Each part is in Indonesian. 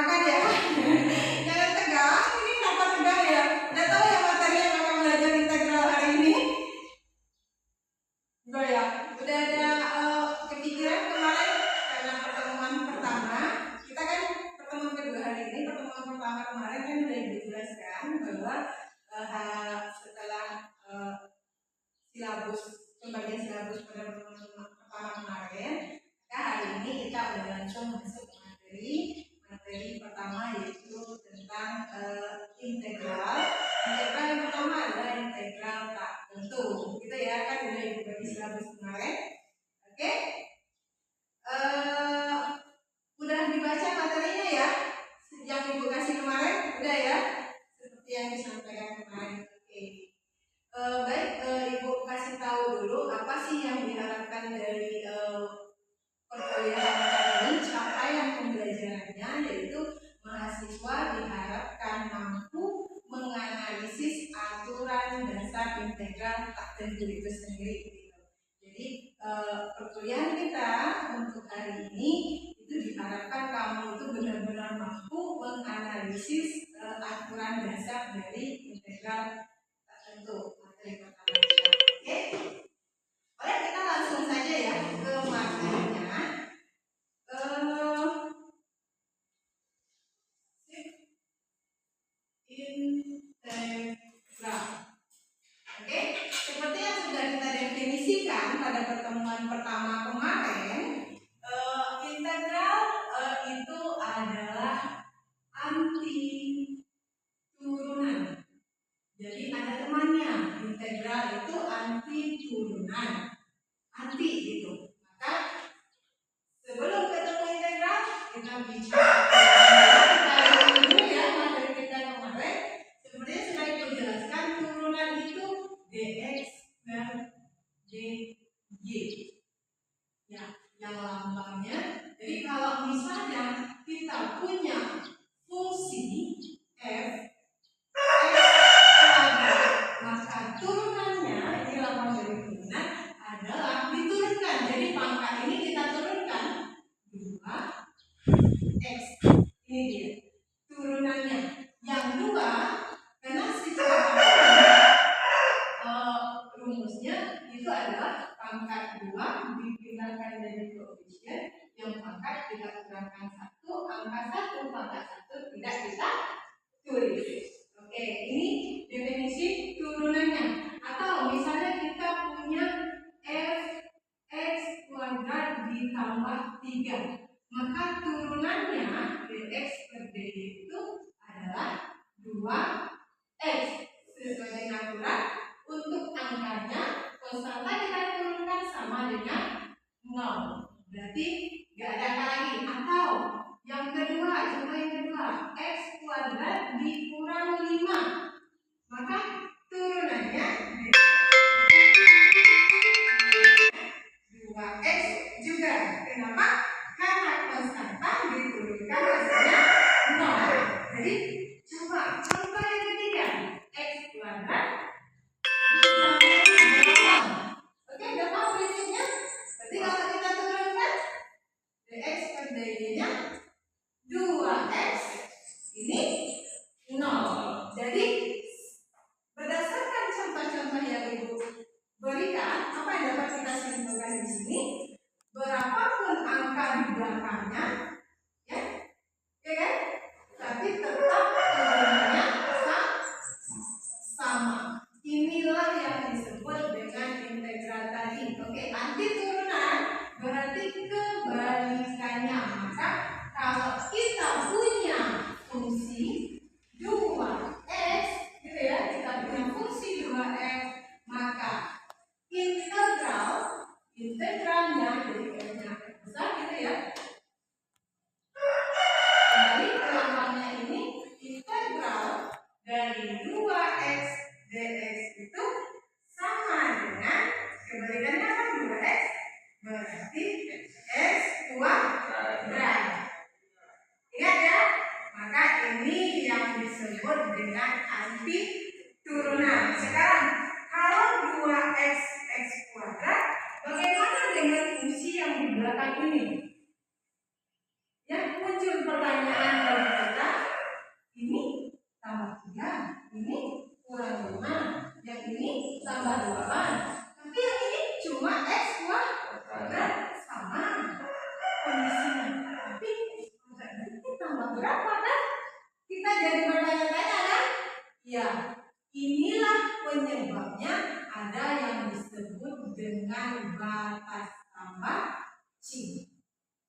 makan ya. Jangan tegang, ini kenapa tegang ya? Udah tahu ya materi yang akan belajar integral hari ini? Enggak ya? Udah ada kepikiran kemarin karena pertemuan pertama, kita kan pertemuan kedua hari ini, pertemuan pertama kemarin kan udah dijelaskan bahwa setelah silabus, pembagian silabus pada pertemuan pertama kemarin, nah hari ini kita udah langsung masuk materi pertama, yaitu tentang integral. Integral yang pertama adalah integral tak tentu, gitu ya, kan udah dibagi silabus kemarin. Oke, udah dibaca materinya ya, yang ibu kasih kemarin, udah ya, seperti yang disampaikan kemarin. Oke. Baik, ibu kasih tahu dulu apa sih yang diharapkan dari perkuliahan kali ini. Capaian pembelajarannya yaitu mahasiswa diharapkan mampu menganalisis aturan dasar integral tak tentu itu sendiri. Jadi perkuliahan kita untuk hari ini itu diharapkan kamu itu benar-benar mampu menganalisis aturan dasar dari integral tak tentu. Materi pertama kita. Oke. Oke, kita langsung saja ya ke materinya. Integral. Oke, seperti yang sudah kita definisikan pada pertemuan pertama kemarin, integral itu adalah anti turunan. Jadi ada temannya, integral itu anti turunan, anti gitu. Maka sebelum ketemu integral, kita bicara dulu ya materi kita kemarin. Sebenarnya sudah dijelaskan turunan itu dx dan dy. Ya, yang lambangnya. Jadi kalau misalnya kita punya fungsi f maka turunannya, ini lambang dari turunan adalah diturunkan. Jadi pangkat ini kita turunkan 2x. Ini dia turunannya. Yang 2, karena secara rumusnya itu adalah pangkat 2 dipindahkan dari koefisien, yang pangkat kita kurangkan 1, angka 1 pangkat 1 tidak kita tulis. Oke, ini definisi turunannya. Atau misalnya kita punya fx kuadrat ditambah 3, maka turunannya dx per dy itu adalah 2x sesuai dengan aturan. Untuk angkanya konstanta kita turunkan sama dengan 0, berarti nggak ada angka lagi. Atau yang kedua, coba yang kedua, x kuadrat dikurang 5, maka turunannya 2x juga. Kenapa? Karena konstanta diturunkan hasilnya 0. Jadi coba contoh yang ketiga, x kuadrat ditambah 8. Oke, udah tahu prinsipnya? Berarti kalau kita turunkan dx per dy nya 2x ini 0. Jadi berdasarkan contoh-contoh yang ibu berikan, apa yang dapat kita simpulkan di sini? Berapapun angka di belakangnya, ya kan? Tapi tetap turunannya sama. Inilah yang disebut dengan integral tadi. Oke, anti turunan berarti kebalikannya. Maka kalau kita punya fungsi 2x, gitu ya, kita punya fungsi 2x, maka integralnya jadi kayaknya besar gitu ya. Kembali ke lambangnya ini, integral dari 2x dx itu sama dengan kebalikannya kan 2x, berarti x kuadrat. Ingat ya, maka ini yang disebut dengan anti turunan. Sekarang kalau 2x x kuadrat, bagaimana dengan fungsi yang di belakang ini? Ya, muncul pertanyaan lagi. berapa kan? Kita jadi bertanya-tanya kan? Ya, inilah penyebabnya ada yang disebut dengan batas tambah C.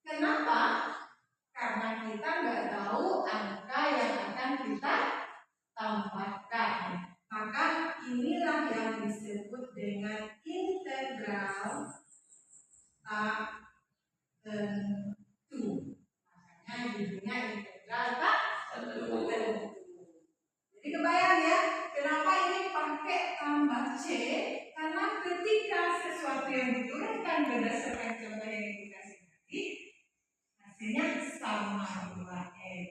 Kenapa? Karena kita nggak tahu angka yang akan kita tambahkan. Maka inilah yang disebut dengan integral tak tentu. Makanya judulnya integral tak tentu. Jadi kebayang ya, kenapa ini pakai tambah C? Karena ketika sesuatu yang diturunkan berdasarkan contoh yang dikasih tadi, hasilnya sama 2X.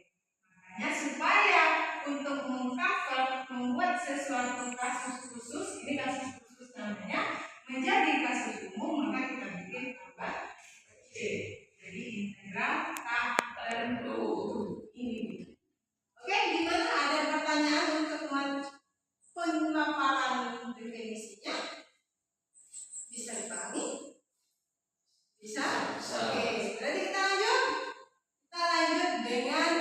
Makanya supaya untuk membuat sesuatu kasus khusus, ini kasus khusus namanya, menjadi kasus umum, maka kita bikin tambah C. Jadi integral tak tentu. Ini. Oke, gimana? Ada pertanyaan untuk pemaparan definisinya? Bisa dipahami? Bisa? Oke, berarti kita lanjut. Kita lanjut dengan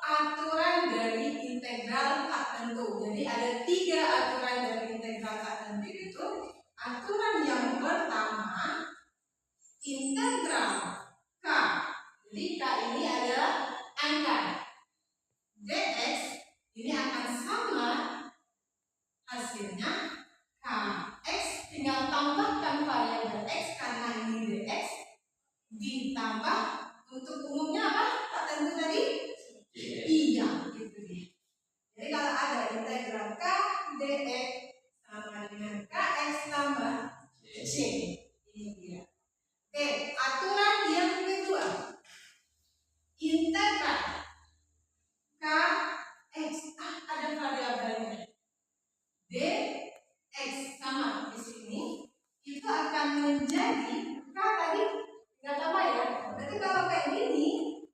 aturan dari integral tak tentu. Jadi ada 3 aturan dari integral tak tentu itu. Aturan yang pertama, integral K. Jadi K ini adalah angka. dx ini akan sama hasilnya kx, tinggal tambahkan variabel x karena ini dx, ditambah untuk umumnya apa? Tak tentu tadi? Iya, gitu dia. Jadi kalau ada integral k dx sama dengan kx tambah c, ini dia. Oke, aturan yang kedua, integral kx, ada variabelnya dx sama di sini, itu akan menjadi k tadi nggak tambah ya. Berarti kalau kayak gini,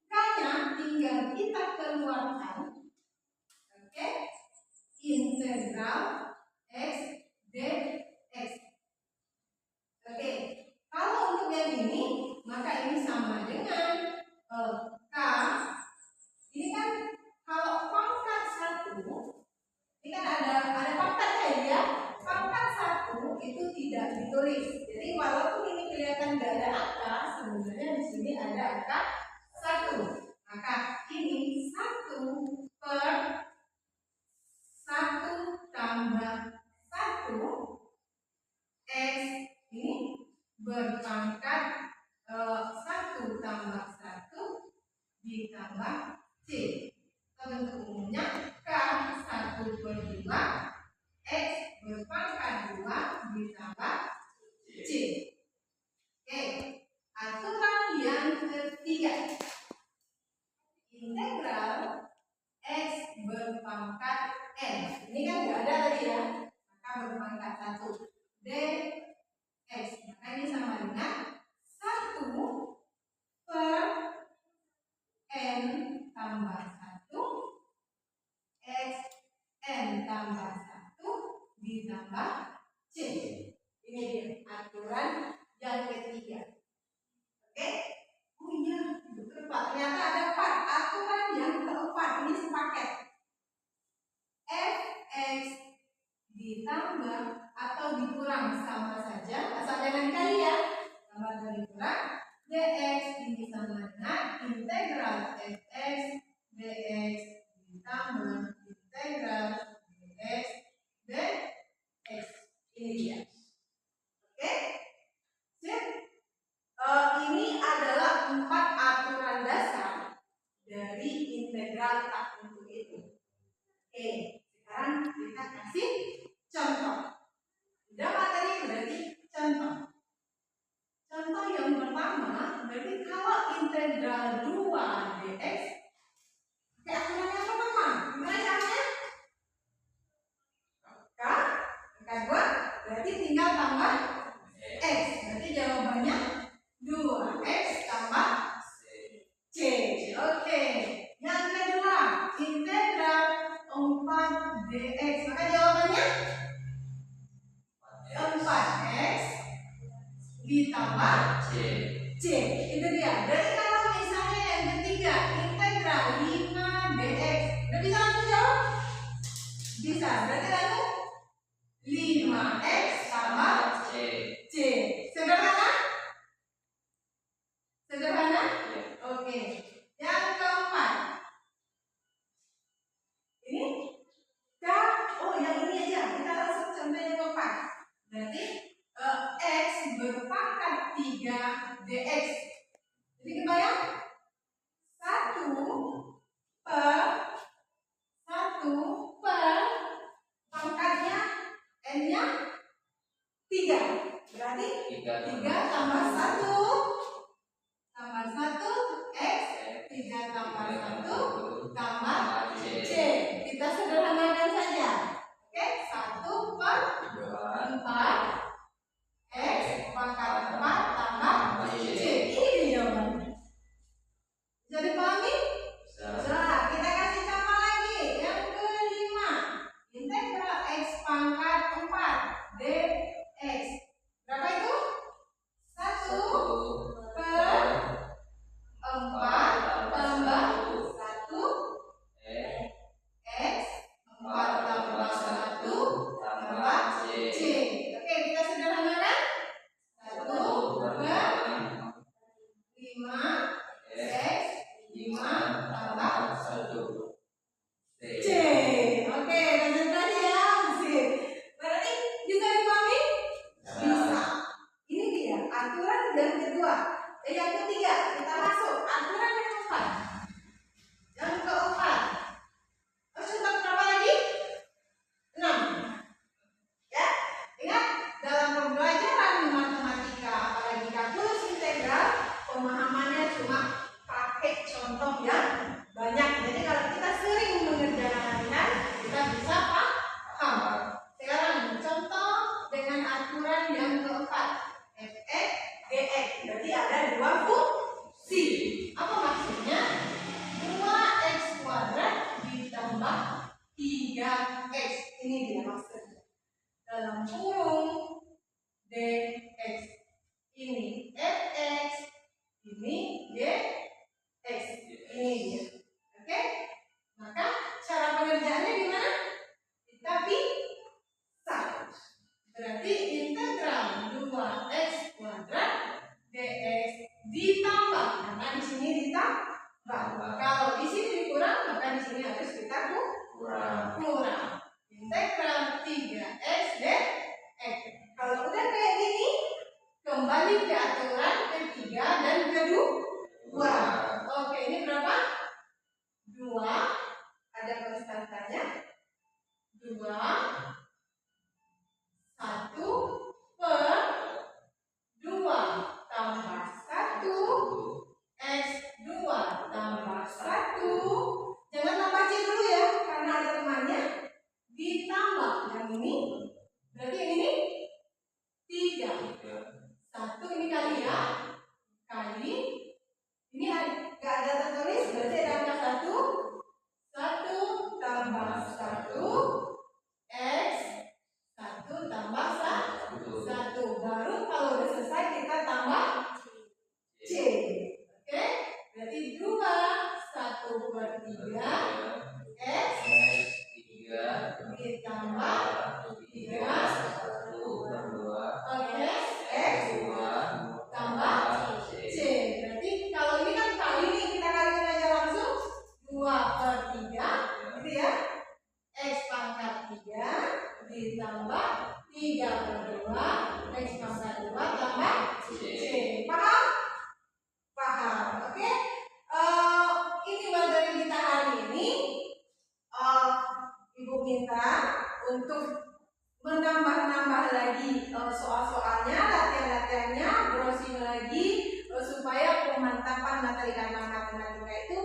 k-nya tinggal kita keluarkan. Oke, integral x dx. Oke, kalau untuk yang ini, maka ini sama dengan k. Ini kan kalau pangkat 1, ini kan ada pangkatnya ya. Pangkat 1 itu tidak ditulis. Jadi walaupun ini kelihatan tidak ada angka, sebenarnya di sini ada angka 1. Maka ini 1 per 1 tambah 1 x ini berpangkat 1 tambah 1 ditambah c. Bentuk umumnya k 1 per 2 x berpangkat 2 ditambah c. Oke, aturan yang ketiga, integral x berpangkat n. Ini kan nggak ada tadi ya, maka berpangkat 1 dx. Maka ini sama dengan 1 per n tambah 1 x n tambah 1 ditambah c. Ini dia aturan yang ketiga. Oke? Oh iya, betul Pak. Ternyata ada 4 aturan yang keempat. Ini sepaket. Fx ditambah atau dikurang sama saja, asal jangan kali ya. Tambah atau dikurang. Dx ini sama dengan integral fx dx ditambah integral dx dx. Ini dia. Oke? Sip. Ini adalah 4 aturan dasar dari integral tak tentu itu. Oke, sekarang kita kasih contoh. Udah materi berarti contoh. Contoh yang pertama, berarti kalau integral 2 dx, oke, aturan yang pertama, gimana caranya? K2, berarti tinggal tambah x. Berarti jawabannya 2x tambah c. Oke. Yang kedua, integral 4 dx. Maka jawabannya 4x ditambah c. Itu dia. Berarti kalau misalnya yang ketiga, 3dx. Jadi kebayang? 1 per pangkatnya n-nya 3. Berarti 3 tambah 1 x, 3 tambah 1 tambah c. Kita sederhanakan saja. Oke, 1 per 4 x pangkat 4 tambah c. Ini dia jawabannya. Bisa dipahami? Bisa. Kita kasih contoh lagi. Yang kelima. Integral x pangkat 4 dx. Berapa itu? 1 per 4 tambah 1 x 4 tambah 1 tambah c. Oke, kita sederhanakan. 1 per 5 x 5 tambah 1 c. Oke, konsentrasi ya. Berarti bisa dipahami? Bisa. Ini dia aturan yang kedua. Yang ketiga, kita masuk aturan yang keempat. Yang keempat. Terus untuk berapa lagi? 6. Ya, ingat dalam pembelajaran matematika, apalagi kalkulus integral, pemahamannya cuma pakai contoh yang banyak. Jadi kalau kita sering mengerjakan kita bisa paham. Sekarang contoh dengan aturan yang keempat, fx dx. Berarti ada dua fungsi. Apa maksudnya? 2x kuadrat ditambah 3x. Ini dia maksudnya. Dalam kurung dx. Ini fx, ini dx. Ini dia. Oke? Maka cara pengerjaannya gimana? Kita pisah. Berarti integral 2x kuadrat dx ditambah, karena di sini ditambah. Kalau di sini dikurang, maka di sini harus kita kurang. Integral 3x dx. Kalau udah kayak gini, kembali ke aturan ketiga dan kedua. Oke, ini berapa? 2. Ada konstantanya. 2 1 per 2 tambah 1 x 2 tambah 1. Jangan tambah c dulu ya, karena ada temannya. Ditambah yang ini. Berarti ini 3. 1 ini kali ya. Kali. Ini gak ada tertulis, berarti ada angka 1. 1 tambah 1 x 1 tambah 1. Baru kalau udah selesai kita tambah c. Oke? Berarti 2 1 per 3 x 3 ditambah 3. Oke, x tambah c. Berarti kalau ini kan kali nih, kita kalikan aja langsung. 2 per 3 gitu ya. X pangkat 3 ditambah 3 per 2 x pangkat 2 tambah c. Paham? Paham. Oke? Ini materi kita hari ini. Ibu minta untuk menambah lagi soal-soalnya, latihan-latihannya, browsing lagi supaya pemantapan materi matematika itu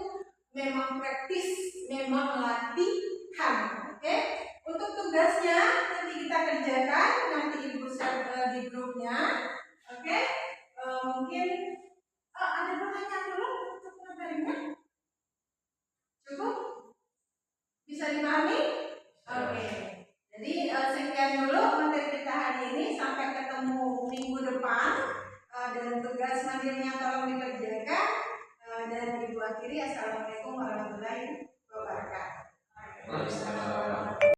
memang praktis, memang latihan. Oke? Untuk tugasnya nanti kita kerjakan, nanti ibu share di grupnya. Oke? Mungkin ada pertanyaan dulu untuk materinya? Cukup? Bisa dipahami? Oke. Jadi sekian dulu materi kita hari ini. Sampai ketemu minggu depan. Dan tugas materinya tolong dikerjakan. Dan ibu akhiri, assalamualaikum warahmatullahi wabarakatuh.